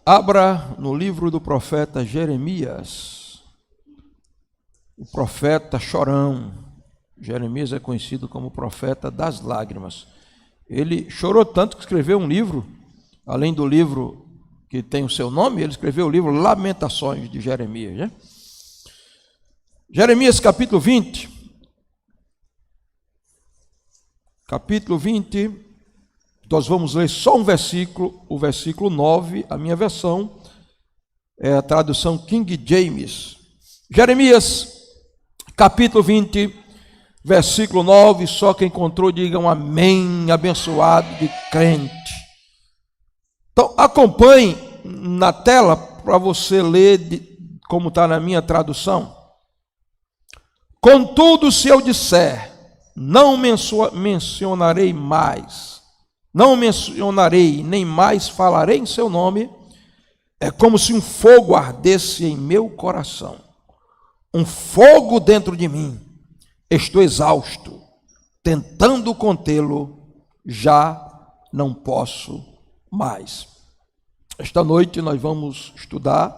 Abra no livro do profeta Jeremias, o profeta chorão. Jeremias é conhecido como o profeta das lágrimas. Ele chorou tanto que escreveu um livro, além do livro que tem o seu nome, ele escreveu o livro Lamentações de Jeremias, né? Jeremias capítulo 20. Capítulo 20, nós vamos ler só um versículo, o versículo 9, a minha versão é a tradução King James. Jeremias, capítulo 20, versículo 9, só quem encontrou digam amém, abençoado de crente. Então acompanhe na tela para você ler como está na minha tradução. Contudo, se eu disser, não mencionarei mais, não mencionarei, nem mais falarei em seu nome, é como se um fogo ardesse em meu coração, um fogo dentro de mim. Estou exausto, tentando contê-lo, já não posso mais. Esta noite nós vamos estudar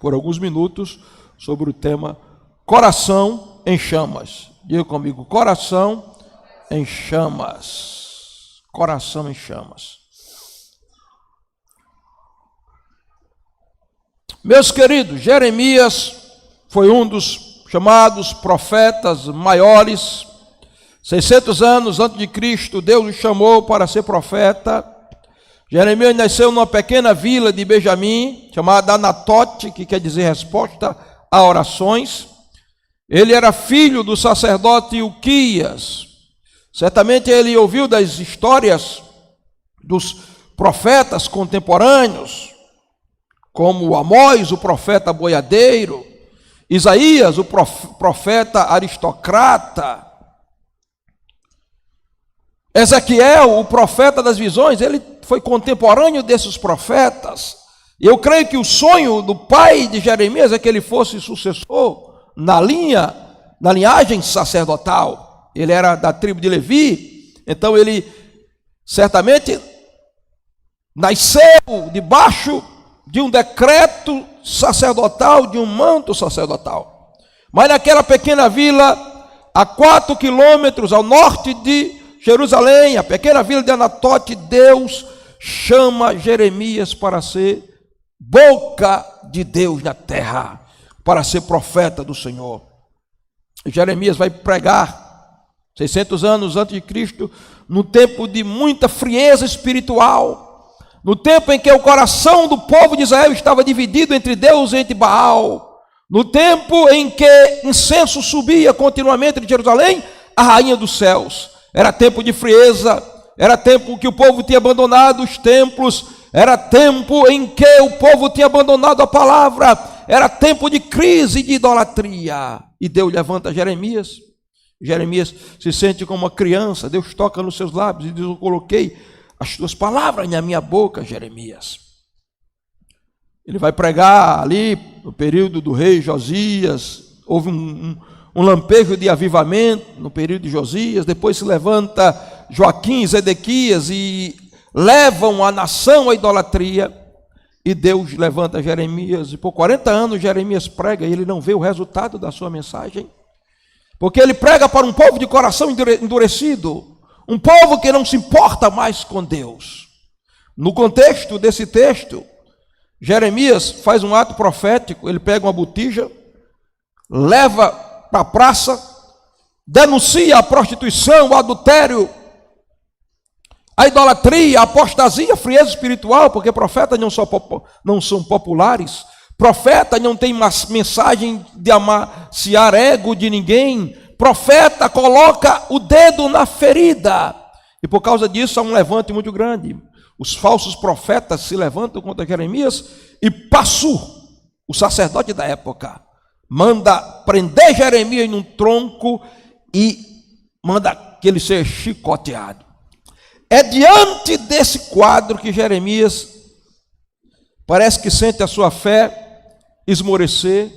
por alguns minutos sobre o tema coração em chamas. Diga comigo, coração em chamas. Coração em chamas. Meus queridos, Jeremias foi um dos chamados profetas maiores. 600 anos antes de Cristo, Deus o chamou para ser profeta. Jeremias nasceu numa pequena vila de Benjamim, chamada Anatote, que quer dizer resposta a orações. Ele era filho do sacerdote Ilquias. Certamente ele ouviu das histórias dos profetas contemporâneos, como Amós, o profeta boiadeiro, Isaías, o profeta aristocrata, Ezequiel, o profeta das visões. Ele foi contemporâneo desses profetas. E eu creio que o sonho do pai de Jeremias é que ele fosse sucessor na linhagem sacerdotal. Ele era da tribo de Levi, então ele certamente nasceu debaixo de um decreto sacerdotal, de um manto sacerdotal. Mas naquela pequena vila, a 4 quilômetros ao norte de Jerusalém, a pequena vila de Anatote, Deus chama Jeremias para ser boca de Deus na terra, para ser profeta do Senhor. Jeremias vai pregar 600 anos antes de Cristo, no tempo de muita frieza espiritual, no tempo em que o coração do povo de Israel estava dividido entre Deus e entre Baal, no tempo em que incenso subia continuamente de Jerusalém, a rainha dos céus. Era tempo de frieza, era tempo que o povo tinha abandonado os templos, era tempo em que o povo tinha abandonado a palavra, era tempo de crise, de idolatria. E Deus levanta Jeremias. Jeremias se sente como uma criança. Deus toca nos seus lábios e diz: eu coloquei as tuas palavras na minha boca, Jeremias. Ele vai pregar ali no período do rei Josias. Houve um lampejo de avivamento no período de Josias. Depois se levanta Joaquim e Zedequias e levam a nação à idolatria. E Deus levanta Jeremias, e por 40 anos Jeremias prega, e ele não vê o resultado da sua mensagem, porque ele prega para um povo de coração endurecido, um povo que não se importa mais com Deus. No contexto desse texto, Jeremias faz um ato profético. Ele pega uma botija, leva para a praça, denuncia a prostituição, o adultério, a idolatria, a apostasia, a frieza espiritual, porque profetas não são populares, profeta não tem mensagem de amaciar ego de ninguém, profeta coloca o dedo na ferida, e por causa disso há um levante muito grande. Os falsos profetas se levantam contra Jeremias, e Passur, o sacerdote da época, manda prender Jeremias num tronco e manda que ele seja chicoteado. É diante desse quadro que Jeremias parece que sente a sua fé esmorecer,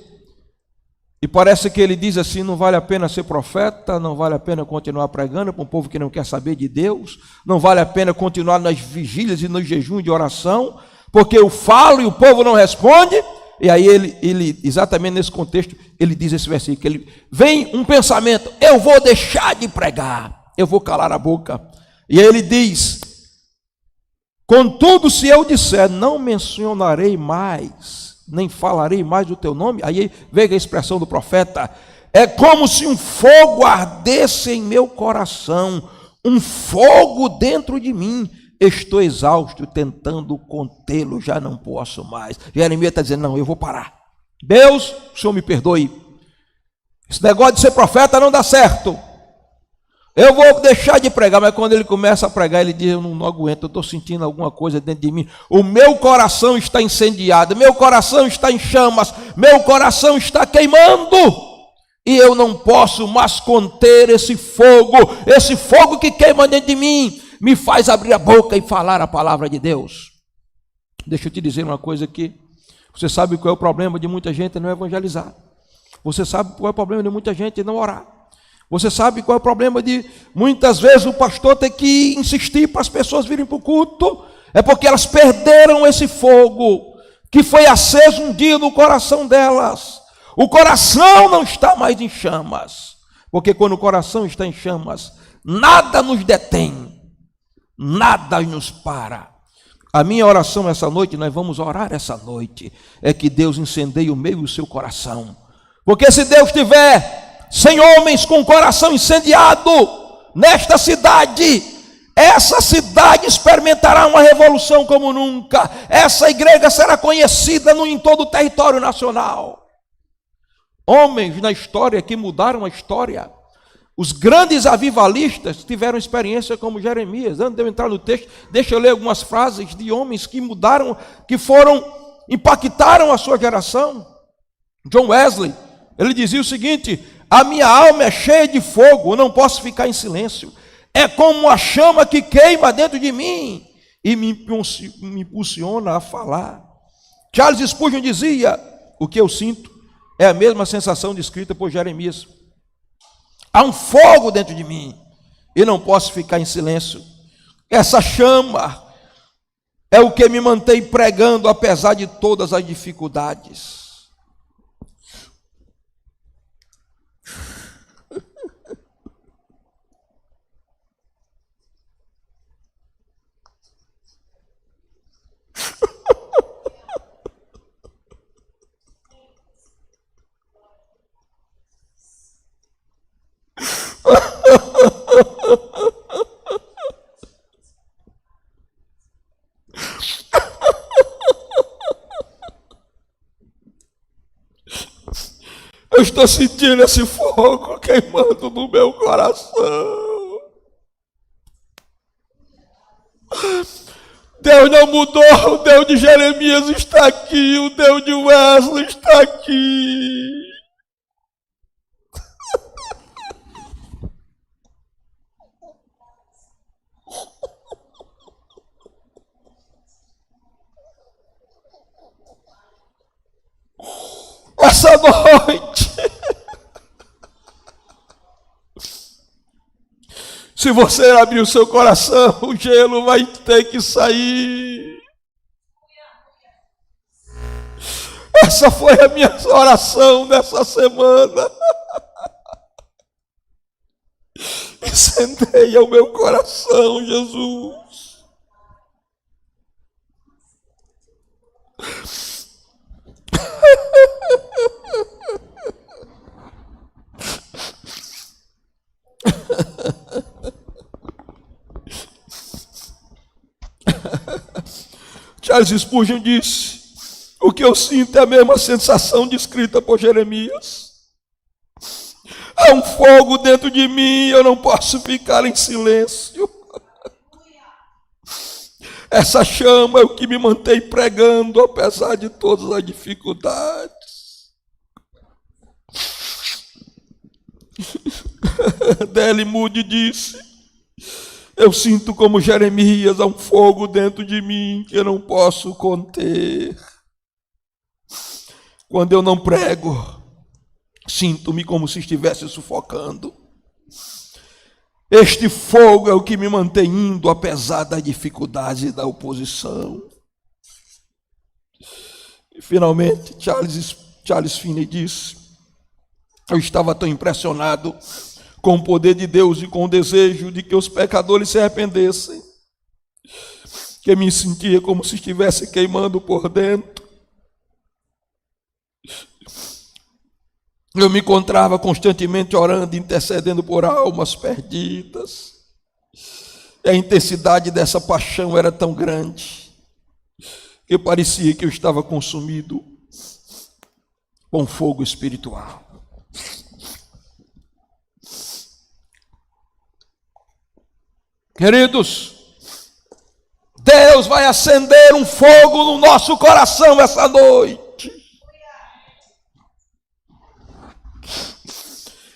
e parece que ele diz assim: não vale a pena ser profeta, não vale a pena continuar pregando para um povo que não quer saber de Deus, não vale a pena continuar nas vigílias e nos jejuns de oração, Porque eu falo e o povo não responde. E aí ele exatamente nesse contexto, ele diz esse versículo, vem um pensamento, eu vou deixar de pregar, eu vou calar a boca. E aí ele diz, contudo, se eu disser, não mencionarei mais, nem falarei mais o teu nome, aí veja a expressão do profeta, é como se um fogo ardesse em meu coração, um fogo dentro de mim, estou exausto, tentando contê-lo, já não posso mais. Jeremias está dizendo, não, eu vou parar. Deus, o Senhor me perdoe. Esse negócio de ser profeta não dá certo. Eu vou deixar de pregar, mas quando ele começa a pregar, ele diz, eu não aguento, eu estou sentindo alguma coisa dentro de mim. O meu coração está incendiado, meu coração está em chamas, meu coração está queimando. E eu não posso mais conter esse fogo que queima dentro de mim, me faz abrir a boca e falar a palavra de Deus. Deixa eu te dizer uma coisa aqui. Você sabe qual é o problema de muita gente não evangelizar. Você sabe qual é o problema de muita gente não orar. Você sabe qual é o problema de muitas vezes o pastor ter que insistir para as pessoas virem para o culto. É porque elas perderam esse fogo que foi aceso um dia no coração delas. O coração não está mais em chamas. Porque quando o coração está em chamas, nada nos detém. Nada nos para. A minha oração essa noite, nós vamos orar essa noite, é que Deus incendeie o meu e o seu coração. Porque se Deus tiver 100 homens com o coração incendiado nesta cidade, essa cidade experimentará uma revolução como nunca. Essa igreja será conhecida em todo o território nacional. Homens na história que mudaram a história. Os grandes avivalistas tiveram experiência como Jeremias. Antes de eu entrar no texto, deixa eu ler algumas frases de homens que mudaram, que impactaram a sua geração. John Wesley, ele dizia o seguinte: a minha alma é cheia de fogo, eu não posso ficar em silêncio. É como uma chama que queima dentro de mim e me impulsiona a falar. Charles Spurgeon dizia, o que eu sinto é a mesma sensação descrita por Jeremias. Há um fogo dentro de mim e não posso ficar em silêncio. Essa chama é o que me mantém pregando apesar de todas as dificuldades. Eu estou sentindo esse fogo queimando no meu coração. Deus não mudou, o Deus de Jeremias está aqui, o Deus de Wesley está aqui. Essa noite, se você abrir o seu coração, o gelo vai ter que sair. Essa foi a minha oração nessa semana. Incendeia o meu coração, Jesus. Charles Spurgeon disse: o que eu sinto é a mesma sensação descrita por Jeremias. Há um fogo dentro de mim, eu não posso ficar em silêncio. Essa chama é o que me mantém pregando, apesar de todas as dificuldades. D.L. Moody disse: eu sinto como Jeremias, há um fogo dentro de mim que eu não posso conter. Quando eu não prego, sinto-me como se estivesse sufocando. Este fogo é o que me mantém indo, apesar das dificuldades e da oposição. E finalmente Charles Finney disse: eu estava tão impressionado com o poder de Deus e com o desejo de que os pecadores se arrependessem, que me sentia como se estivesse queimando por dentro. Eu me encontrava constantemente orando, intercedendo por almas perdidas. E a intensidade dessa paixão era tão grande que parecia que eu estava consumido com fogo espiritual. Queridos, Deus vai acender um fogo no nosso coração essa noite.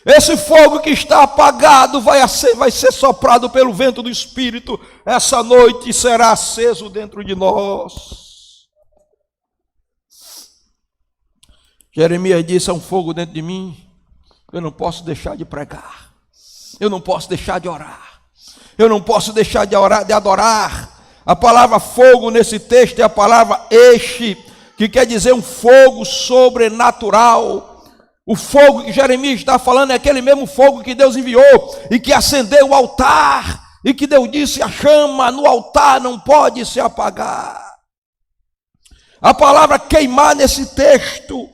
Esse fogo que está apagado vai ser soprado pelo vento do Espírito essa noite e será aceso dentro de nós. Jeremias disse: há um fogo dentro de mim, eu não posso deixar de pregar, eu não posso deixar de orar, eu não posso deixar de orar, de adorar. A palavra fogo nesse texto é a palavra eixe, que quer dizer um fogo sobrenatural. O fogo que Jeremias está falando é aquele mesmo fogo que Deus enviou e que acendeu o altar, e que Deus disse: a chama no altar não pode se apagar. A palavra queimar nesse texto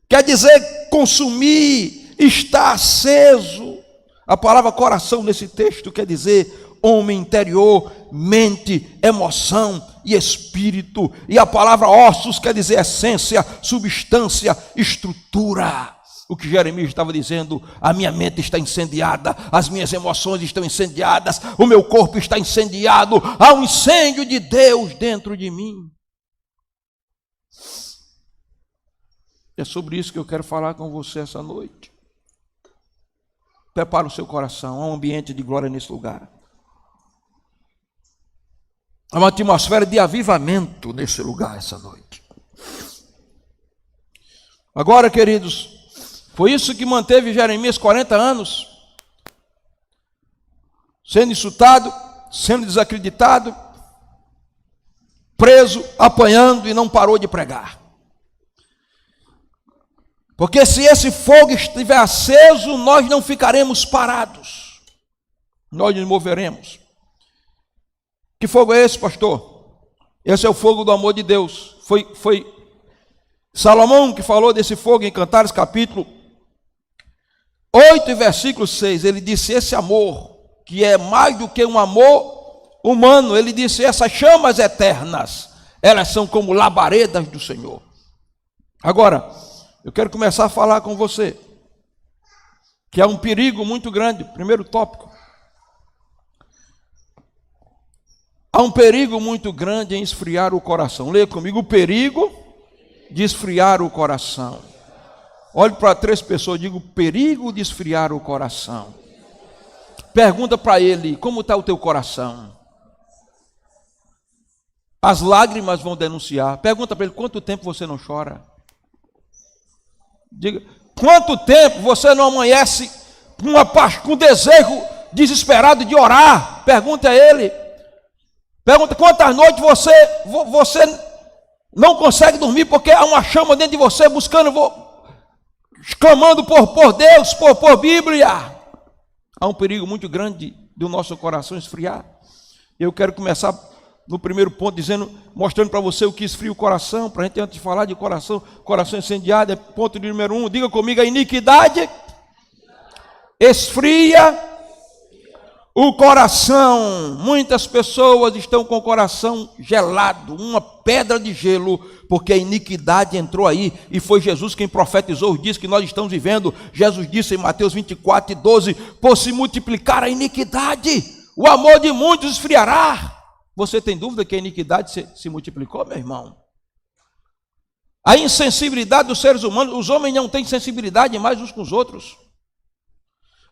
quer dizer consumir, está aceso. A palavra coração nesse texto quer dizer homem interior, mente, emoção e espírito. E a palavra ossos quer dizer essência, substância, estrutura. O que Jeremias estava dizendo: a minha mente está incendiada, as minhas emoções estão incendiadas, o meu corpo está incendiado, há um incêndio de Deus dentro de mim. É sobre isso que eu quero falar com você essa noite. Prepara o seu coração, há um ambiente de glória nesse lugar. Há uma atmosfera de avivamento nesse lugar essa noite. Agora, queridos, foi isso que manteve Jeremias 40 anos, sendo insultado, sendo desacreditado, preso, apanhando, e não parou de pregar. Porque se esse fogo estiver aceso, nós não ficaremos parados, nós nos moveremos. Que fogo é esse, pastor? Esse é o fogo do amor de Deus. Foi Salomão que falou desse fogo em Cantares capítulo 8 e versículo 6. Ele disse: esse amor, que é mais do que um amor humano, ele disse: essas chamas eternas, elas são como labaredas do Senhor. Agora, eu quero começar a falar com você que há um perigo muito grande. Primeiro tópico: há um perigo muito grande em esfriar o coração. Leia comigo: o perigo de esfriar o coração. Olhe para 3 pessoas, diga: o perigo de esfriar o coração. Pergunta para ele: como está o teu coração? As lágrimas vão denunciar. Pergunta para ele: quanto tempo você não chora? Diga: quanto tempo você não amanhece com desejo desesperado de orar? Pergunta a ele. Pergunta: quantas noites você não consegue dormir porque há uma chama dentro de você buscando, clamando por Deus, por Bíblia. Há um perigo muito grande do nosso coração esfriar. Eu quero começar no primeiro ponto mostrando para você o que esfria o coração, para a gente, antes de falar de coração incendiado, é ponto de número 1. Diga comigo: a iniquidade esfria o coração. Muitas pessoas estão com o coração gelado, uma pedra de gelo, porque a iniquidade entrou aí, e foi Jesus quem profetizou os dias que nós estamos vivendo. Jesus disse em Mateus 24 e 12: por se multiplicar a iniquidade, o amor de muitos esfriará. Você tem dúvida que a iniquidade se multiplicou, meu irmão? A insensibilidade dos seres humanos, os homens não têm sensibilidade mais uns com os outros.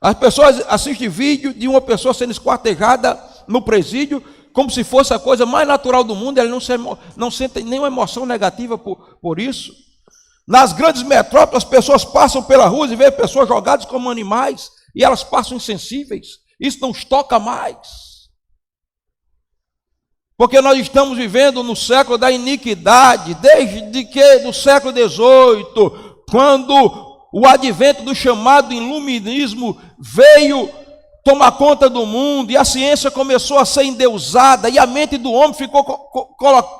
As pessoas assistem vídeo de uma pessoa sendo esquartejada no presídio, como se fosse a coisa mais natural do mundo. Eles não sentem nenhuma emoção negativa por isso. Nas grandes metrópoles, as pessoas passam pela rua e veem pessoas jogadas como animais, e elas passam insensíveis. Isso não os toca mais. Porque nós estamos vivendo no século da iniquidade, desde que do século XVIII, quando o advento do chamado iluminismo veio tomar conta do mundo, e a ciência começou a ser endeusada, e a mente do homem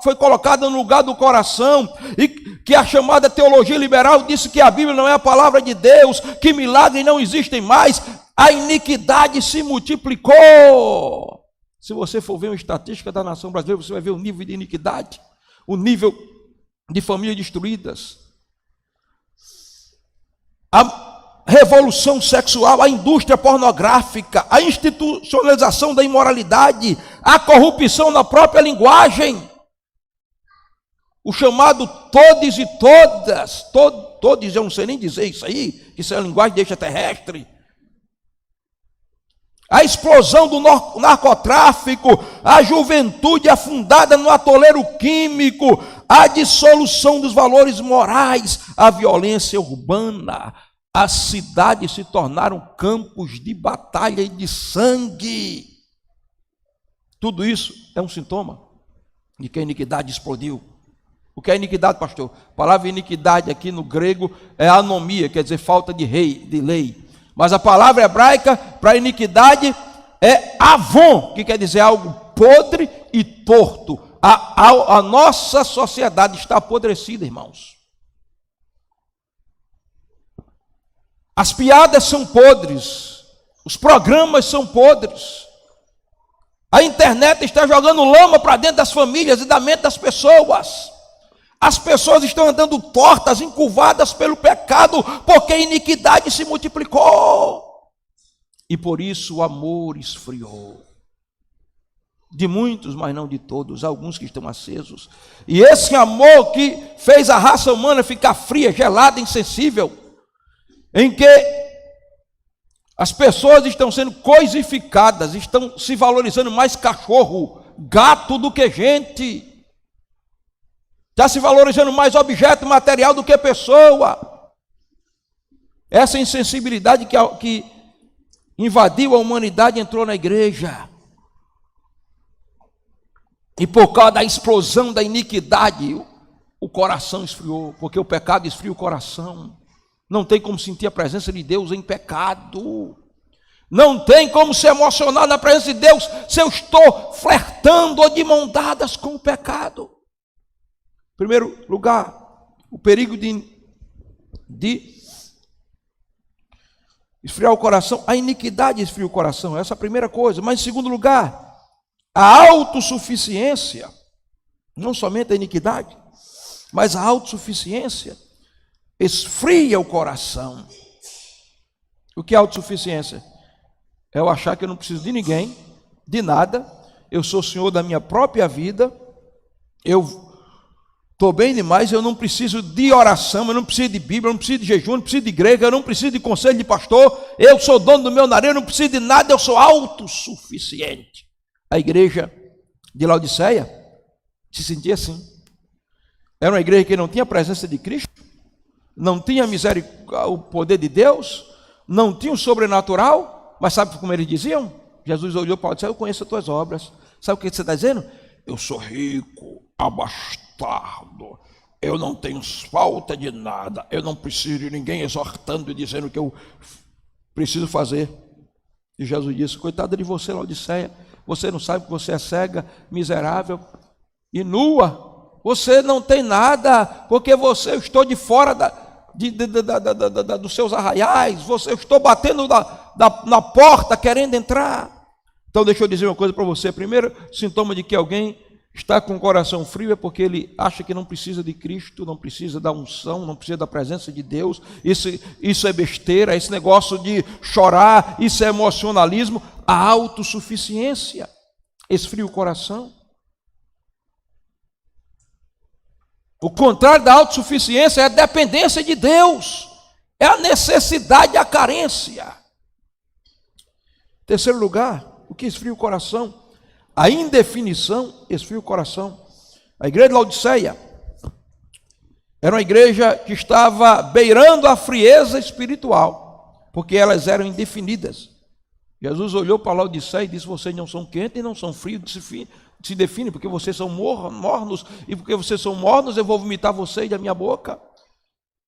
foi colocada no lugar do coração, e que a chamada teologia liberal disse que a Bíblia não é a palavra de Deus, que milagres não existem mais, a iniquidade se multiplicou. Se você for ver uma estatística da nação brasileira, você vai ver o nível de iniquidade, o nível de famílias destruídas, a revolução sexual, a indústria pornográfica, a institucionalização da imoralidade, a corrupção na própria linguagem, o chamado todes e todas, todos, eu não sei nem dizer isso aí, que isso é a linguagem de extraterrestre, a explosão do narcotráfico, a juventude afundada no atoleiro químico, a dissolução dos valores morais, a violência urbana, as cidades se tornaram campos de batalha e de sangue. Tudo isso é um sintoma de que a iniquidade explodiu. O que é iniquidade, pastor? A palavra iniquidade aqui no grego é anomia, quer dizer falta de lei. Mas a palavra hebraica para iniquidade é avon, que quer dizer algo podre e torto. A nossa sociedade está apodrecida, irmãos. As piadas são podres, os programas são podres, a internet está jogando lama para dentro das famílias e da mente das pessoas. As pessoas estão andando tortas, encurvadas pelo pecado, porque a iniquidade se multiplicou. E por isso o amor esfriou. De muitos, mas não de todos, alguns que estão acesos. E esse amor que fez a raça humana ficar fria, gelada, insensível, em que as pessoas estão sendo coisificadas, estão se valorizando mais cachorro, gato do que gente. Está se valorizando mais objeto material do que pessoa. Essa insensibilidade que invadiu a humanidade entrou na igreja. E por causa da explosão da iniquidade, o coração esfriou, porque o pecado esfria o coração. Não tem como sentir a presença de Deus em pecado. Não tem como se emocionar na presença de Deus se eu estou flertando ou de mão dadas com o pecado. Em primeiro lugar, o perigo de esfriar o coração, a iniquidade esfria o coração, essa é a primeira coisa. Mas em segundo lugar, a autossuficiência, não somente a iniquidade, mas a autossuficiência esfria o coração. O que é autossuficiência? É eu achar que eu não preciso de ninguém, de nada, eu sou senhor da minha própria vida, eu estou bem demais, eu não preciso de oração, eu não preciso de Bíblia, eu não preciso de jejum, eu não preciso de igreja, eu não preciso de conselho de pastor, eu sou dono do meu nariz, eu não preciso de nada, eu sou autossuficiente. A igreja de Laodiceia se sentia assim. Era uma igreja que não tinha a presença de Cristo, não tinha o poder de Deus, não tinha o sobrenatural, mas sabe como eles diziam? Jesus olhou para o disse: eu conheço as tuas obras. Sabe o que você está dizendo? Eu sou rico, abastado, eu não tenho falta de nada, eu não preciso de ninguém exortando e dizendo o que eu preciso fazer. E Jesus disse: coitada de você, Laodiceia, você não sabe que você é cega, miserável e nua. Você não tem nada, porque eu estou de fora dos seus arraiais, eu estou batendo na porta querendo entrar. Então deixa eu dizer uma coisa para você. Primeiro sintoma de que alguém está com o coração frio é porque ele acha que não precisa de Cristo, não precisa da unção, não precisa da presença de Deus. Isso é besteira, esse negócio de chorar, isso é emocionalismo. A autossuficiência esfria o coração. O contrário da autossuficiência é a dependência de Deus, é a necessidade, a carência. Em terceiro lugar, o que esfria o coração? A indefinição esfria o coração. A igreja de Laodiceia era uma igreja que estava beirando a frieza espiritual, porque elas eram indefinidas. Jesus olhou para Laodiceia e disse: vocês não são quentes e não são frios, se define, porque vocês são mornos, e porque vocês são mornos, eu vou vomitar vocês da minha boca.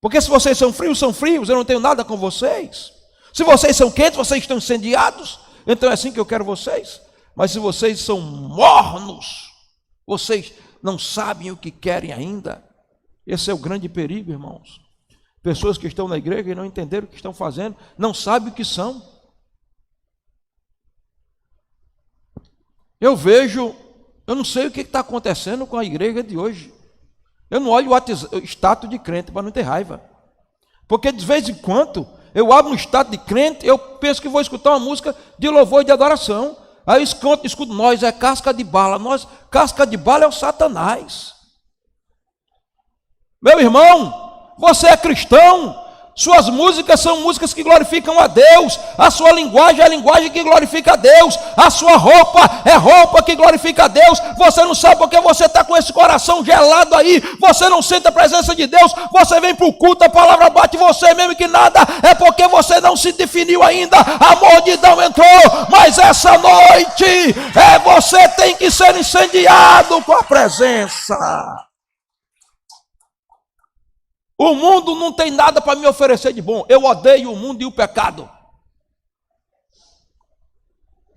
Porque se vocês são frios, eu não tenho nada com vocês. Se vocês são quentes, vocês estão incendiados, então é assim que eu quero vocês. Mas se vocês são mornos, vocês não sabem o que querem ainda. Esse é o grande perigo, irmãos. Pessoas que estão na igreja e não entenderam o que estão fazendo, não sabem o que são. Eu vejo, eu não sei o que está acontecendo com a igreja de hoje. Eu não olho o status de crente para não ter raiva. Porque de vez em quando eu abro um status de crente, eu penso que vou escutar uma música de louvor e de adoração. Aí eu escuto, nós é casca de bala. Casca de bala é o Satanás. Meu irmão, você é cristão. Suas músicas são músicas que glorificam a Deus. A sua linguagem é a linguagem que glorifica a Deus. A sua roupa é roupa que glorifica a Deus. Você não sabe porque você está com esse coração gelado aí. Você não sente a presença de Deus. Você vem para o culto, a palavra bate em você mesmo que nada. É porque você não se definiu ainda. A mordidão entrou. Mas essa noite você tem que ser incendiado com a presença. O mundo não tem nada para me oferecer de bom. Eu odeio o mundo e o pecado.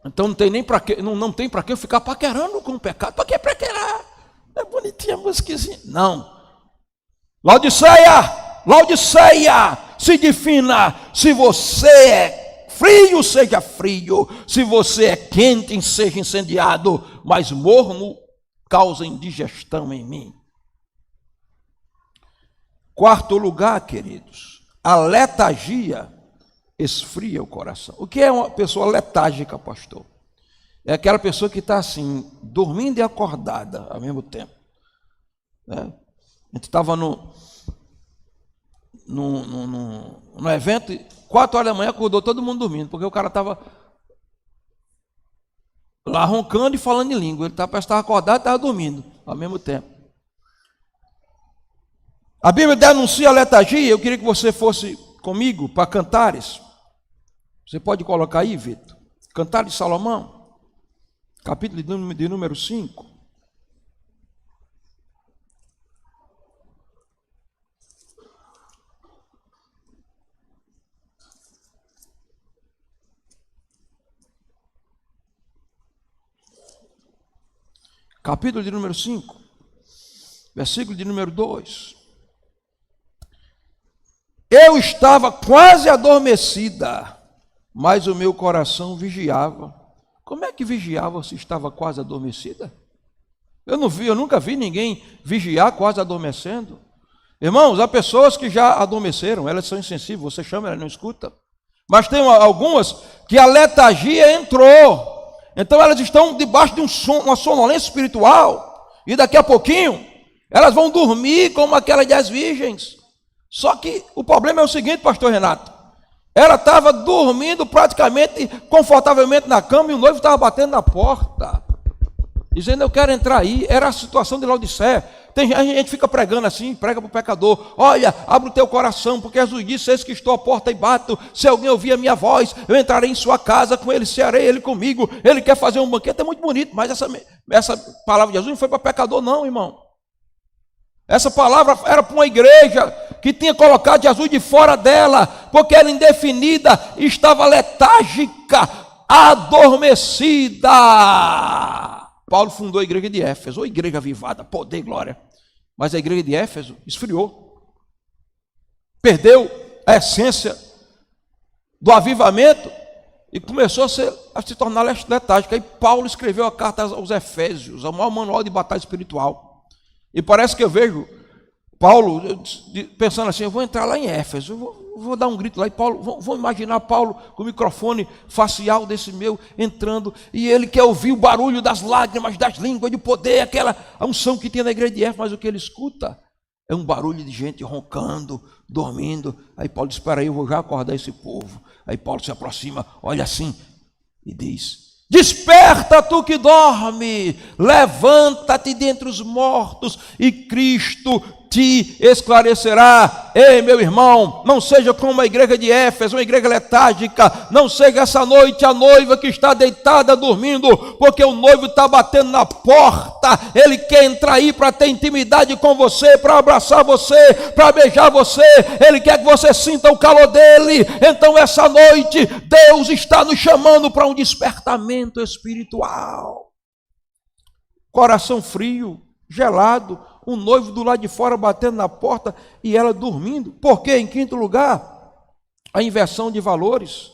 Então não tem nem para que, não tem para que eu ficar paquerando com o pecado. Para que paquerar? É bonitinha a musiquinha. Não. Laodiceia, se defina. Se você é frio, seja frio. Se você é quente, seja incendiado. Mas morno causa indigestão em mim. Quarto lugar, queridos, a letargia esfria o coração. O que é uma pessoa letárgica, pastor? É aquela pessoa que está assim, dormindo e acordada ao mesmo tempo. A gente estava no evento, 4 horas da manhã acordou todo mundo dormindo, porque o cara estava lá roncando e falando em língua. Ele estava acordado e estava dormindo ao mesmo tempo. A Bíblia denuncia a letargia. Eu queria que você fosse comigo para Cantares. Você pode colocar aí, Vitor? Cantares de Salomão, capítulo de número 5. Capítulo de número 5, versículo de número 2. Eu estava quase adormecida, mas o meu coração vigiava. Como é que vigiava se estava quase adormecida? Eu nunca vi ninguém vigiar quase adormecendo. Irmãos, há pessoas que já adormeceram, elas são insensíveis, você chama, ela não escuta. Mas tem algumas que a letargia entrou. Então elas estão debaixo de uma sonolência espiritual. E daqui a pouquinho, elas vão dormir como aquelas 10 virgens. Só que o problema é o seguinte, pastor Renato. Ela estava dormindo praticamente, confortavelmente na cama, e o noivo estava batendo na porta, dizendo, eu quero entrar aí. Era a situação de Laodiceia. A gente fica pregando assim, prega para o pecador. Olha, abre o teu coração, porque Jesus disse, eis que estou à porta e bato. Se alguém ouvir a minha voz, eu entrarei em sua casa, com ele cearei, ele comigo. Ele quer fazer um banquete, é muito bonito, mas essa palavra de Jesus não foi para pecador não, irmão. Essa palavra era para uma igreja que tinha colocado Jesus de fora dela, porque era indefinida, estava letárgica, adormecida. Paulo fundou a igreja de Éfeso, ou igreja avivada, poder e glória. Mas a igreja de Éfeso esfriou, perdeu a essência do avivamento e começou a se tornar letárgica. E Paulo escreveu a carta aos Efésios, o maior manual de batalha espiritual. E parece que eu vejo Paulo pensando assim, eu vou entrar lá em Éfeso, eu vou dar um grito lá, e Paulo, vou imaginar Paulo com o microfone facial desse meu entrando, e ele quer ouvir o barulho das lágrimas, das línguas, de poder, aquela unção que tinha na igreja de Éfeso, mas o que ele escuta é um barulho de gente roncando, dormindo. Aí Paulo diz, espera aí, eu vou já acordar esse povo. Aí Paulo se aproxima, olha assim, e diz, desperta tu que dorme, levanta-te dentre os mortos, e Cristo te esclarecerá. Ei, meu irmão, não seja como a igreja de Éfeso, uma igreja letárgica. Não seja essa noite a noiva que está deitada dormindo, porque o noivo está batendo na porta. Ele quer entrar aí para ter intimidade com você, para abraçar você, para beijar você. Ele quer que você sinta o calor dele. Então essa noite Deus está nos chamando para um despertamento espiritual. Coração frio, gelado, o noivo do lado de fora batendo na porta e ela dormindo. Por quê? Em quinto lugar, a inversão de valores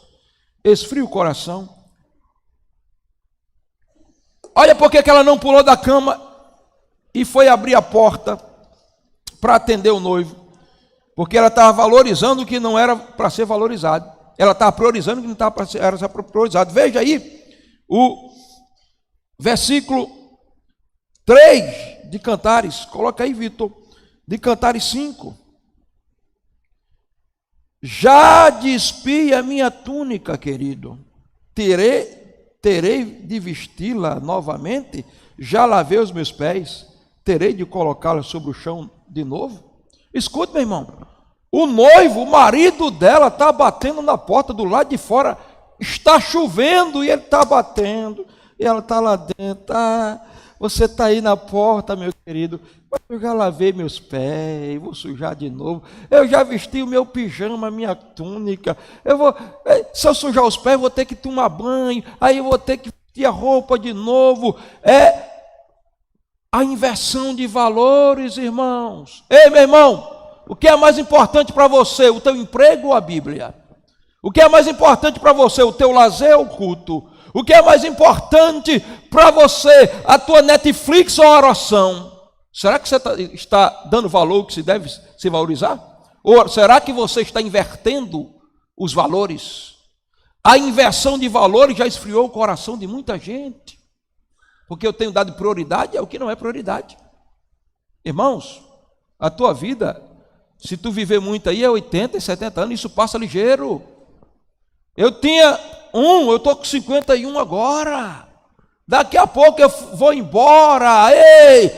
esfria o coração. Olha por que ela não pulou da cama e foi abrir a porta para atender o noivo. Porque ela estava valorizando o que não era para ser valorizado. Ela estava priorizando o que não estava para ser priorizado. Veja aí o versículo 3 de Cantares, coloca aí, Vitor, de Cantares 5. Já despi a minha túnica, querido, terei de vesti-la novamente, já lavei os meus pés, terei de colocá-la sobre o chão de novo. Escute, meu irmão, o noivo, o marido dela está batendo na porta do lado de fora, está chovendo e ele está batendo, e ela está lá dentro. Você está aí na porta, meu querido, eu já lavei meus pés, vou sujar de novo, eu já vesti o meu pijama, a minha túnica, se eu sujar os pés, vou ter que tomar banho, aí eu vou ter que vestir a roupa de novo. É a inversão de valores, irmãos. Ei, meu irmão, o que é mais importante para você, o teu emprego ou a Bíblia? O que é mais importante para você, o teu lazer ou o culto? O que é mais importante para você, a tua Netflix ou a oração? Será que você está dando valor que se deve se valorizar? Ou será que você está invertendo os valores? A inversão de valores já esfriou o coração de muita gente, porque eu tenho dado prioridade ao que não é prioridade. Irmãos, a tua vida, se tu viver muito aí, é 80 e 70 anos, isso passa ligeiro. Eu estou com 51 agora. Daqui a pouco eu vou embora. Ei,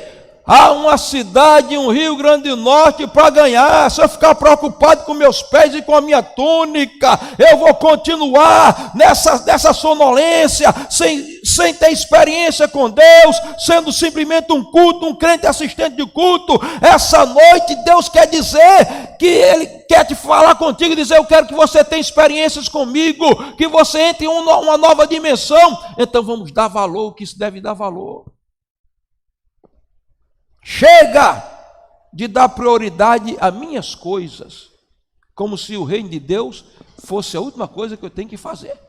há uma cidade, um Rio Grande do Norte para ganhar. Se eu ficar preocupado com meus pés e com a minha túnica, eu vou continuar nessa sonolência, sem ter experiência com Deus, sendo simplesmente um culto, um crente assistente de culto. Essa noite Deus quer dizer que Ele quer te falar contigo e dizer: eu quero que você tenha experiências comigo, que você entre em uma nova dimensão. Então vamos dar valor o que se deve dar valor. Chega de dar prioridade a minhas coisas, como se o reino de Deus fosse a última coisa que eu tenho que fazer.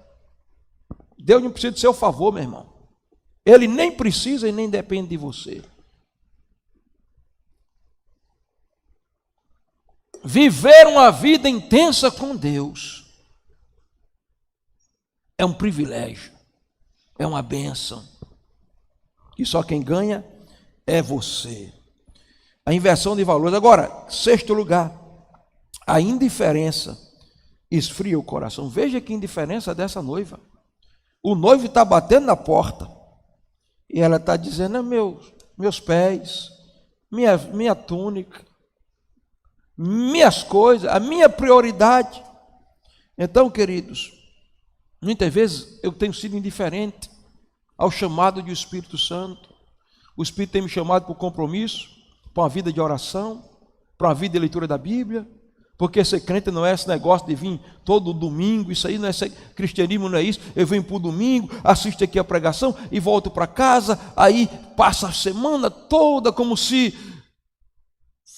Deus não precisa do seu favor, meu irmão. Ele nem precisa e nem depende de você. Viver uma vida intensa com Deus é um privilégio, é uma bênção, e só quem ganha é você. A inversão de valores. Agora, sexto lugar, a indiferença esfria o coração. Veja que indiferença dessa noiva. O noivo está batendo na porta e ela está dizendo: meus pés, minha túnica, minhas coisas, a minha prioridade. Então, queridos, muitas vezes eu tenho sido indiferente ao chamado do Espírito Santo. O Espírito tem me chamado para o compromisso, para uma vida de oração, para uma vida de leitura da Bíblia, porque ser crente não é esse negócio de vir todo domingo, isso aí não é cristianismo, não é isso. Eu venho para o domingo, assisto aqui a pregação e volto para casa, aí passa a semana toda como se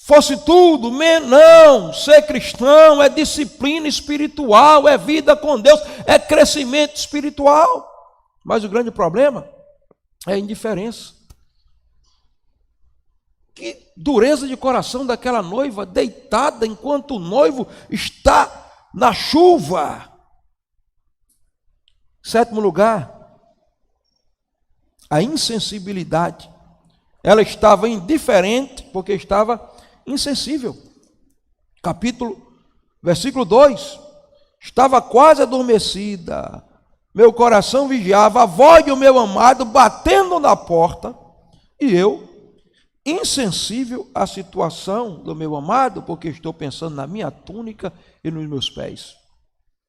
fosse tudo. Não, ser cristão é disciplina espiritual, é vida com Deus, é crescimento espiritual. Mas o grande problema é a indiferença. Que dureza de coração daquela noiva deitada enquanto o noivo está na chuva. Sétimo lugar, a insensibilidade. Ela indiferente porque estava insensível. Versículo 2. Estava quase adormecida, meu coração vigiava, a voz do meu amado batendo na porta, e eu, insensível à situação do meu amado, porque estou pensando na minha túnica e nos meus pés.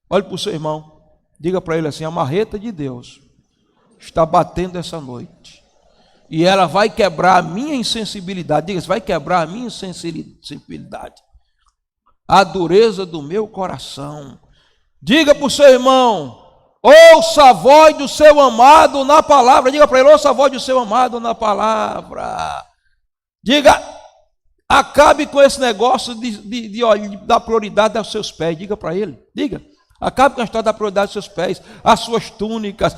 Olhe para o seu irmão, diga para ele assim: a marreta de Deus está batendo essa noite, e ela vai quebrar a minha insensibilidade. Diga, vai quebrar a minha insensibilidade, a dureza do meu coração. Diga para o seu irmão: ouça a voz do seu amado na palavra. Diga para ele: ouça a voz do seu amado na palavra. Diga, acabe com esse negócio de dar prioridade aos seus pés. Diga para ele, diga, acabe com a história da prioridade aos seus pés, as suas túnicas.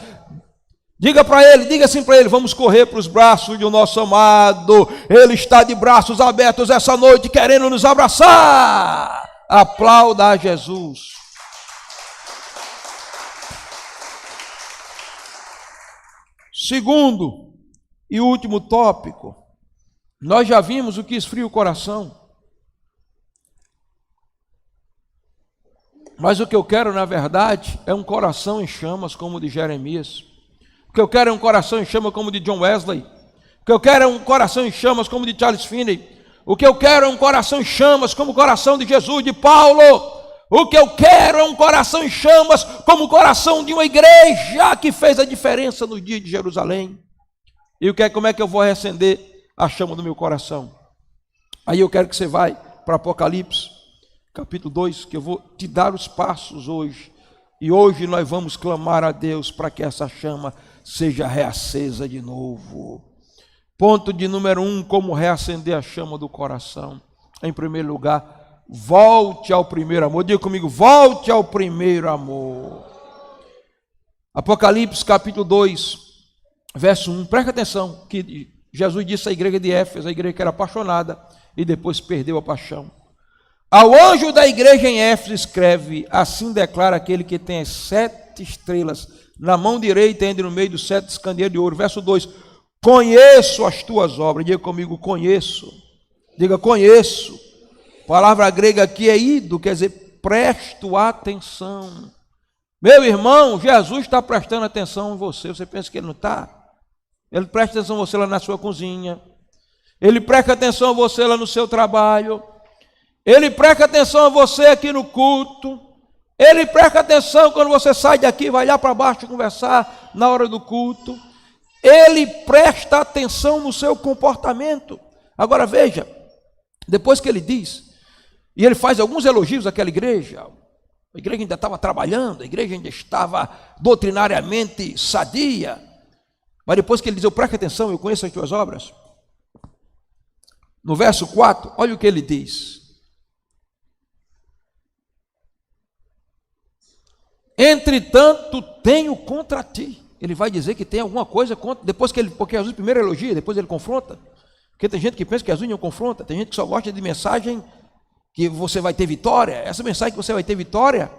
Diga para ele, diga assim para ele: vamos correr para os braços do nosso amado. Ele está de braços abertos essa noite, querendo nos abraçar. Aplauda a Jesus. Segundo e último tópico, nós já vimos o que esfria o coração. Mas o que eu quero, na verdade, é um coração em chamas como o de Jeremias. O que eu quero é um coração em chamas como o de John Wesley. O que eu quero é um coração em chamas como o de Charles Finney. O que eu quero é um coração em chamas como o coração de Jesus, de Paulo. O que eu quero é um coração em chamas como o coração de uma igreja que fez a diferença no dia de Jerusalém. E como é que eu vou reacender a chama do meu coração? Aí eu quero que você vá para Apocalipse, capítulo 2, que eu vou te dar os passos hoje. E hoje nós vamos clamar a Deus para que essa chama seja reacesa de novo. Ponto de número 1, como reacender a chama do coração. Em primeiro lugar, volte ao primeiro amor. Diga comigo: volte ao primeiro amor. Apocalipse capítulo 2, verso 1. Presta atenção que Jesus disse à igreja de Éfeso, a igreja que era apaixonada e depois perdeu a paixão. Ao anjo da igreja em Éfeso escreve: assim declara aquele que tem as 7 estrelas na mão direita e no meio dos 7 candeeiros de ouro. Verso 2: conheço as tuas obras. Diga comigo: conheço. Diga: conheço. A palavra grega aqui é ido, quer dizer presto atenção. Meu irmão, Jesus está prestando atenção em você. Você pensa que ele não está? Ele presta atenção a você lá na sua cozinha. Ele presta atenção a você lá no seu trabalho. Ele presta atenção a você aqui no culto. Ele presta atenção quando você sai daqui e vai lá para baixo conversar na hora do culto. Ele presta atenção no seu comportamento. Agora veja, depois que ele diz, e ele faz alguns elogios àquela igreja, a igreja ainda estava trabalhando, a igreja ainda estava doutrinariamente sadia, mas depois que ele diz: eu presto atenção, eu conheço as tuas obras. No verso 4, olha o que ele diz: entretanto tenho contra ti. Ele vai dizer que tem alguma coisa contra, porque Jesus primeiro elogia, depois ele confronta. Porque tem gente que pensa que Jesus não confronta, tem gente que só gosta de mensagem que você vai ter vitória. Essa mensagem que você vai ter vitória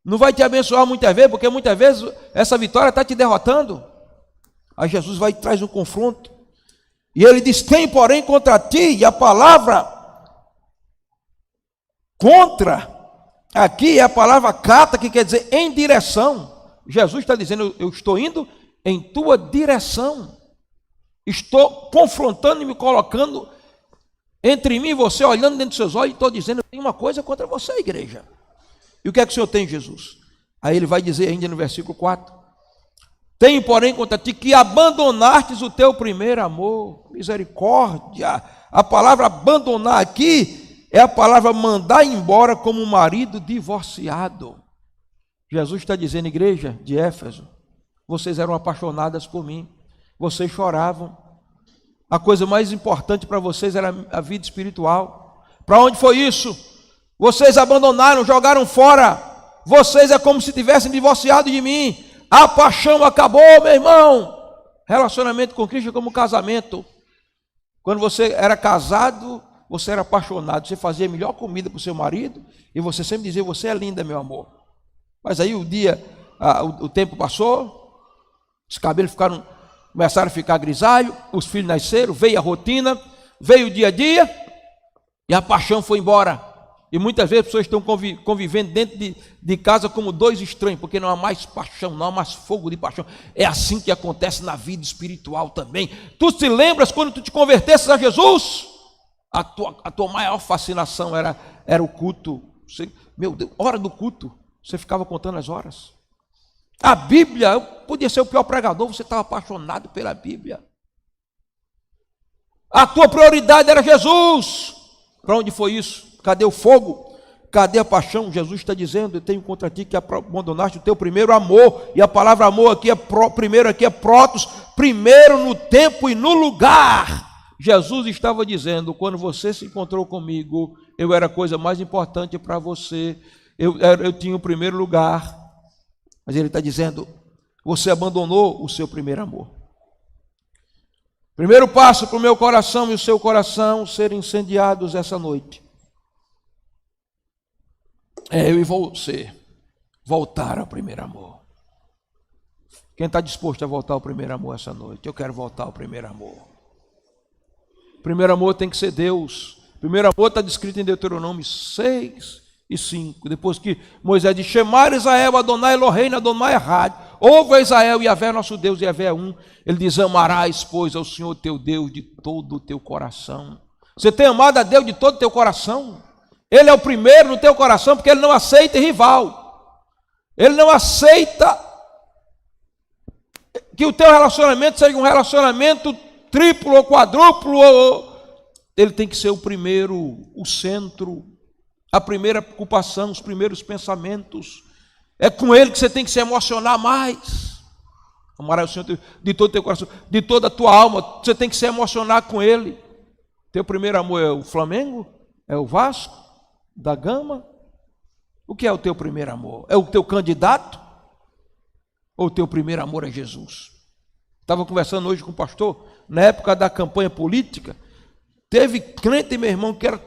não vai te abençoar muitas vezes, porque muitas vezes essa vitória está te derrotando. Aí Jesus vai e traz um confronto. E ele diz: tem porém contra ti, e a palavra contra aqui é a palavra kata, que quer dizer em direção. Jesus está dizendo: eu estou indo em tua direção. Estou confrontando e me colocando entre mim e você, olhando dentro dos seus olhos, e estou dizendo: tem uma coisa contra você, igreja. E o que é que o Senhor tem, Jesus? Aí ele vai dizer ainda no versículo 4: tenho porém contra ti que abandonastes o teu primeiro amor. Misericórdia. A palavra abandonar aqui é a palavra mandar embora, como um marido divorciado. Jesus está dizendo: igreja de Éfeso, vocês eram apaixonadas por mim, vocês choravam, a coisa mais importante para vocês era a vida espiritual. Para onde foi isso? Vocês abandonaram, jogaram fora. Vocês é como se tivessem divorciado de mim. A paixão acabou, meu irmão. Relacionamento com Cristo é como casamento. Quando você era casado, você era apaixonado, você fazia a melhor comida para o seu marido e você sempre dizia: você é linda, meu amor. Mas aí o tempo passou, os cabelos começaram a ficar grisalhos, os filhos nasceram, veio a rotina, veio o dia a dia e a paixão foi embora. E muitas vezes as pessoas estão convivendo dentro de casa como dois estranhos, porque não há mais paixão, não há mais fogo de paixão. É assim que acontece na vida espiritual também. Tu te lembras quando tu te convertesses a Jesus? A tua maior fascinação era o culto. Meu Deus, hora do culto, você ficava contando as horas. A Bíblia, podia ser o pior pregador, você estava apaixonado pela Bíblia. A tua prioridade era Jesus. Para onde foi isso? Cadê o fogo? Cadê a paixão? Jesus está dizendo: eu tenho contra ti que abandonaste o teu primeiro amor. E a palavra amor aqui primeiro aqui é prótos, primeiro no tempo e no lugar. Jesus estava dizendo: quando você se encontrou comigo, eu era a coisa mais importante para você, eu tinha o primeiro lugar. Mas ele está dizendo: você abandonou o seu primeiro amor. Primeiro passo para o meu coração e o seu coração serem incendiados essa noite é eu e você voltar ao primeiro amor. Quem está disposto a voltar ao primeiro amor essa noite? Eu quero voltar ao primeiro amor. O primeiro amor tem que ser Deus. O primeiro amor está descrito em Deuteronômio 6:5. Depois que Moisés diz: Shemar Israel, Adonai Eloheinu, Adonai Echad. Ouve Israel, Yahvé nosso Deus, Yahvé é um. Ele diz: amarás, pois, ao Senhor teu Deus de todo o teu coração. Você tem amado a Deus de todo o teu coração? Ele é o primeiro no teu coração, porque ele não aceita rival. Ele não aceita que o teu relacionamento seja um relacionamento triplo ou quadruplo. Ele tem que ser o primeiro, o centro, a primeira preocupação, os primeiros pensamentos. É com ele que você tem que se emocionar mais. Amarás o Senhor de todo o teu coração, de toda a tua alma. Você tem que se emocionar com ele. Teu primeiro amor é o Flamengo? É o Vasco? Da Gama? O que é o teu primeiro amor? É o teu candidato? Ou o teu primeiro amor é Jesus? Estava conversando hoje com o pastor, na época da campanha política, teve crente, meu irmão, que era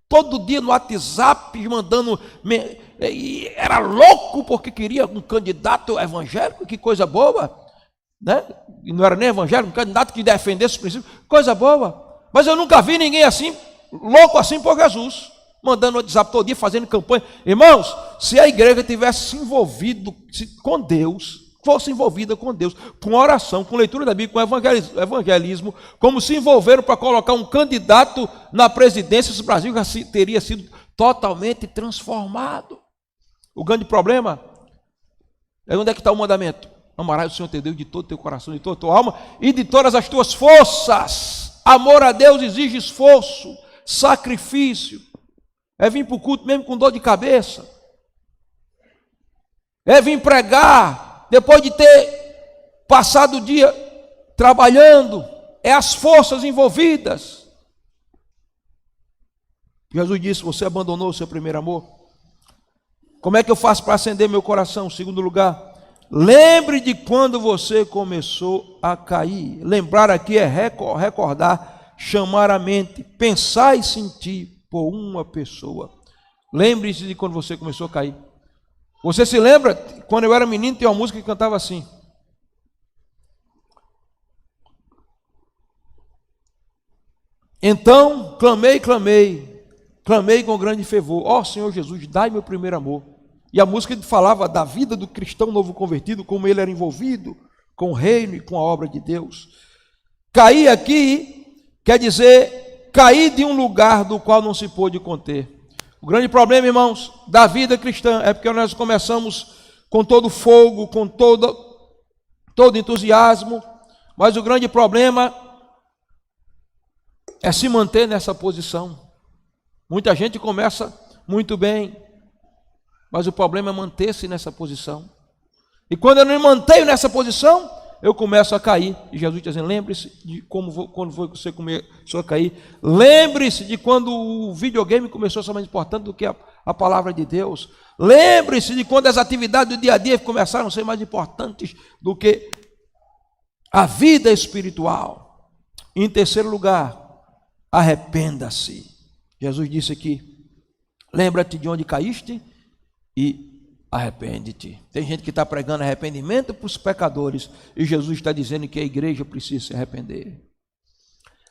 todo dia no WhatsApp, mandando, e era louco porque queria um candidato evangélico, que coisa boa, né? E não era nem evangélico, um candidato que defendesse os princípios, coisa boa. Mas eu nunca vi ninguém assim, louco assim por Jesus, mandando o WhatsApp todo dia, fazendo campanha. Irmãos, se a igreja tivesse se envolvido com Deus, fosse envolvida com Deus, com oração, com leitura da Bíblia, com evangelismo, como se envolveram para colocar um candidato na presidência, o Brasil já teria sido totalmente transformado. O grande problema é onde é que está o mandamento: amarás o Senhor teu Deus de todo o teu coração, de toda a tua alma e de todas as tuas forças. Amor a Deus exige esforço, sacrifício. É vir para o culto mesmo com dor de cabeça. É vir pregar depois de ter passado o dia trabalhando. É as forças envolvidas. Jesus disse: você abandonou o seu primeiro amor. Como é que eu faço para acender meu coração? Segundo lugar, lembre de quando você começou a cair. Lembrar aqui é recordar, chamar a mente, pensar e sentir por uma pessoa. Lembre-se de quando você começou a cair. Você se lembra? Quando eu era menino, tinha uma música que cantava assim: então clamei com grande fervor: ó Senhor Jesus, dai meu primeiro amor. E a música falava da vida do cristão novo convertido, como ele era envolvido com o reino e com a obra de Deus. Cair aqui quer dizer cair de um lugar do qual não se pôde conter. O grande problema, irmãos, da vida cristã é porque nós começamos com todo fogo, com todo entusiasmo, mas o grande problema é se manter nessa posição. Muita gente começa muito bem, mas o problema é manter-se nessa posição. E quando eu não me mantenho nessa posição, eu começo a cair. E Jesus está dizendo: lembre-se de quando foi que você começou a cair. Lembre-se de quando o videogame começou a ser mais importante do que a palavra de Deus. Lembre-se de quando as atividades do dia a dia começaram a ser mais importantes do que a vida espiritual. E em terceiro lugar, arrependa-se. Jesus disse aqui: lembra-te de onde caíste e arrepende-te. Tem gente que está pregando arrependimento para os pecadores, e Jesus está dizendo que a igreja precisa se arrepender.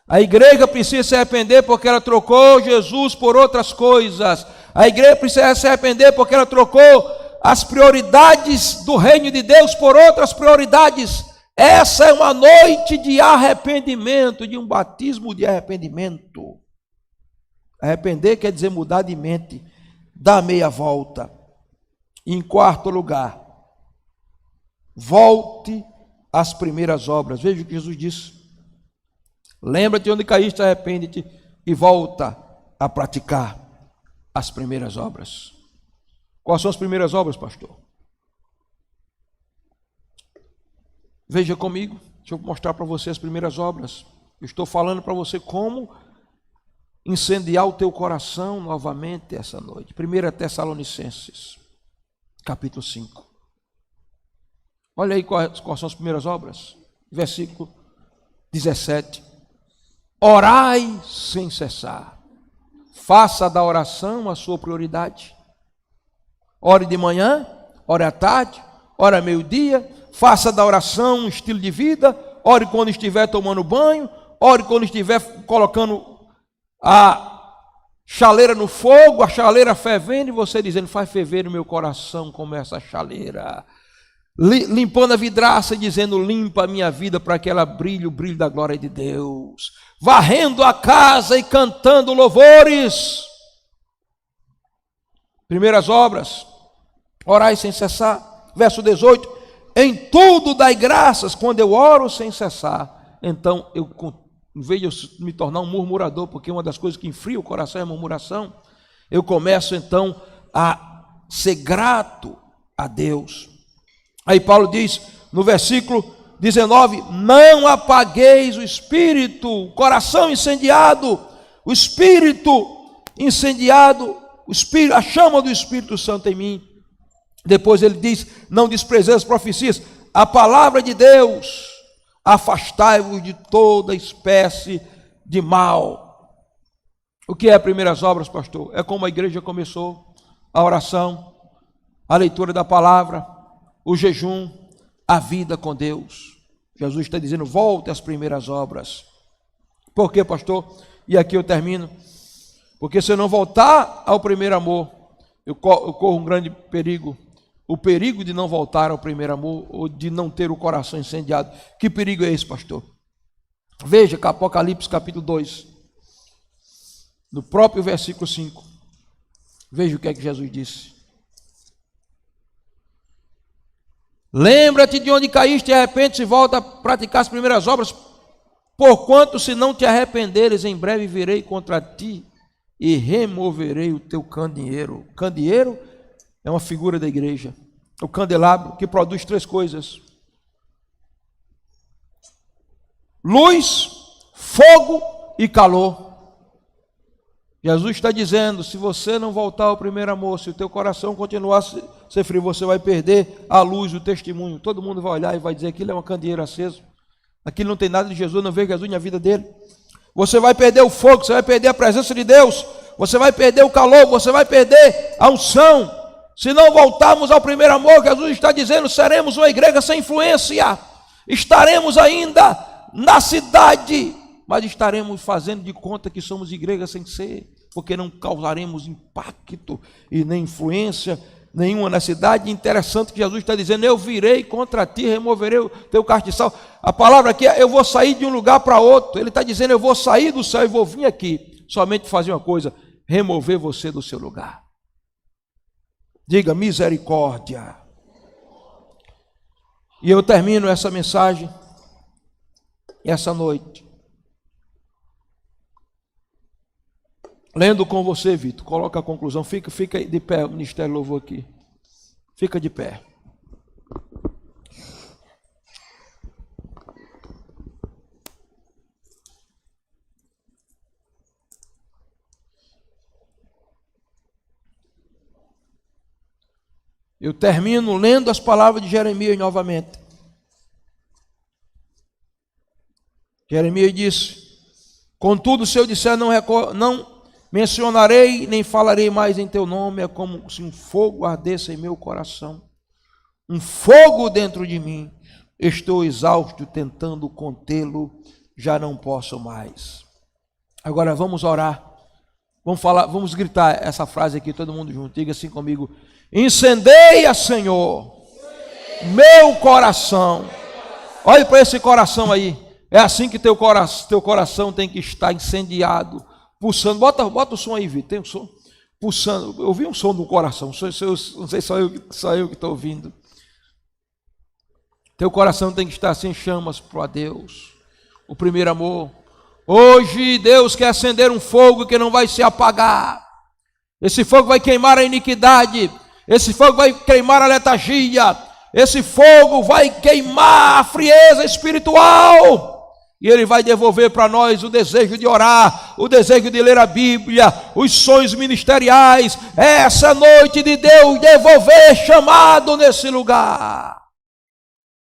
A igreja precisa se arrepender porque ela trocou Jesus por outras coisas. A igreja precisa se arrepender porque ela trocou as prioridades do reino de Deus por outras prioridades. Essa é uma noite de arrependimento, de um batismo de arrependimento. Arrepender quer dizer mudar de mente, dar meia volta. E em quarto lugar, volte às primeiras obras. Veja o que Jesus disse. Lembra-te onde caíste, arrepende-te e volta a praticar as primeiras obras. Quais são as primeiras obras, pastor? Veja comigo, deixa eu mostrar para você as primeiras obras. Eu estou falando para você como incendiar o teu coração novamente essa noite. 1 Tessalonicenses, capítulo 5. Olha aí quais são as primeiras obras. Versículo 17. Orai sem cessar. Faça da oração a sua prioridade. Ore de manhã, ore à tarde, ore ao meio-dia. Faça da oração um estilo de vida. Ore quando estiver tomando banho. Ore quando estiver colocando a chaleira no fogo, a chaleira fervendo, e você dizendo: faz ferver no meu coração como essa chaleira. Limpando a vidraça, dizendo: limpa a minha vida para que ela brilhe o brilho da glória de Deus. Varrendo a casa e cantando louvores. Primeiras obras, orai sem cessar. Verso 18: em tudo dai graças quando eu oro sem cessar. Então, em vez de eu me tornar um murmurador, porque uma das coisas que enfria o coração é a murmuração, eu começo então a ser grato a Deus. Aí Paulo diz no versículo 19: não apagueis o espírito, o coração incendiado, o espírito incendiado, a chama do Espírito Santo em mim. Depois ele diz: não desprezeis as profecias, a palavra de Deus, afastai-vos de toda espécie de mal. O que é primeiras obras, pastor? É como a igreja começou: a oração, a leitura da palavra, o jejum, a vida com Deus. Jesus está dizendo: volte às primeiras obras. Por quê, pastor? E aqui eu termino. Porque se eu não voltar ao primeiro amor, eu corro um grande perigo. O perigo de não voltar ao primeiro amor, ou de não ter o coração incendiado. Que perigo é esse, pastor? Veja Apocalipse capítulo 2, no próprio versículo 5. Veja o que é que Jesus disse. Lembra-te de onde caíste e arrepende-se e volta a praticar as primeiras obras, porquanto se não te arrependeres, em breve virei contra ti e removerei o teu candeeiro. Candeeiro é uma figura da igreja. O candelabro que produz três coisas: luz, fogo e calor. Jesus está dizendo: se você não voltar ao primeiro amor, se o teu coração continuar a ser frio, você vai perder a luz, o testemunho. Todo mundo vai olhar e vai dizer: aquilo é uma candeeira acesa, aquilo não tem nada de Jesus, não vê Jesus na vida dele. Você vai perder o fogo, você vai perder a presença de Deus, você vai perder o calor, você vai perder a unção. Se não voltarmos ao primeiro amor, Jesus está dizendo: seremos uma igreja sem influência, estaremos ainda na cidade, mas estaremos fazendo de conta que somos igreja sem ser, porque não causaremos impacto e nem influência nenhuma na cidade. Interessante que Jesus está dizendo: eu virei contra ti, removerei o teu castiçal. A palavra aqui é: eu vou sair de um lugar para outro. Ele está dizendo: eu vou sair do céu e vou vir aqui, somente fazer uma coisa: remover você do seu lugar. Diga misericórdia. E eu termino essa mensagem essa noite lendo com você, Vitor. Coloca a conclusão. Fica de pé, o Ministério Louvor aqui. Fica de pé. Eu termino lendo as palavras de Jeremias novamente. Jeremias disse: contudo, se eu disser não mencionarei, nem falarei mais em teu nome, é como se um fogo ardesse em meu coração, um fogo dentro de mim. Estou exausto tentando contê-lo já não posso mais. Agora vamos orar. Vamos falar, vamos gritar essa frase aqui, todo mundo junto. Diga assim comigo: incendeia, Senhor, meu coração. Olhe para esse coração aí. É assim que teu coração tem que estar incendiado, pulsando. Bota o som aí, Vitor. Tem um som? Pulsando. Eu ouvi um som do coração. Não sei, só eu que estou ouvindo. Teu coração tem que estar sem chamas para Deus. O primeiro amor. Hoje Deus quer acender um fogo que não vai se apagar. Esse fogo vai queimar a iniquidade. Esse fogo vai queimar a letargia. Esse fogo vai queimar a frieza espiritual. E Ele vai devolver para nós o desejo de orar, o desejo de ler a Bíblia, os sonhos ministeriais. Essa noite de Deus devolver chamado nesse lugar.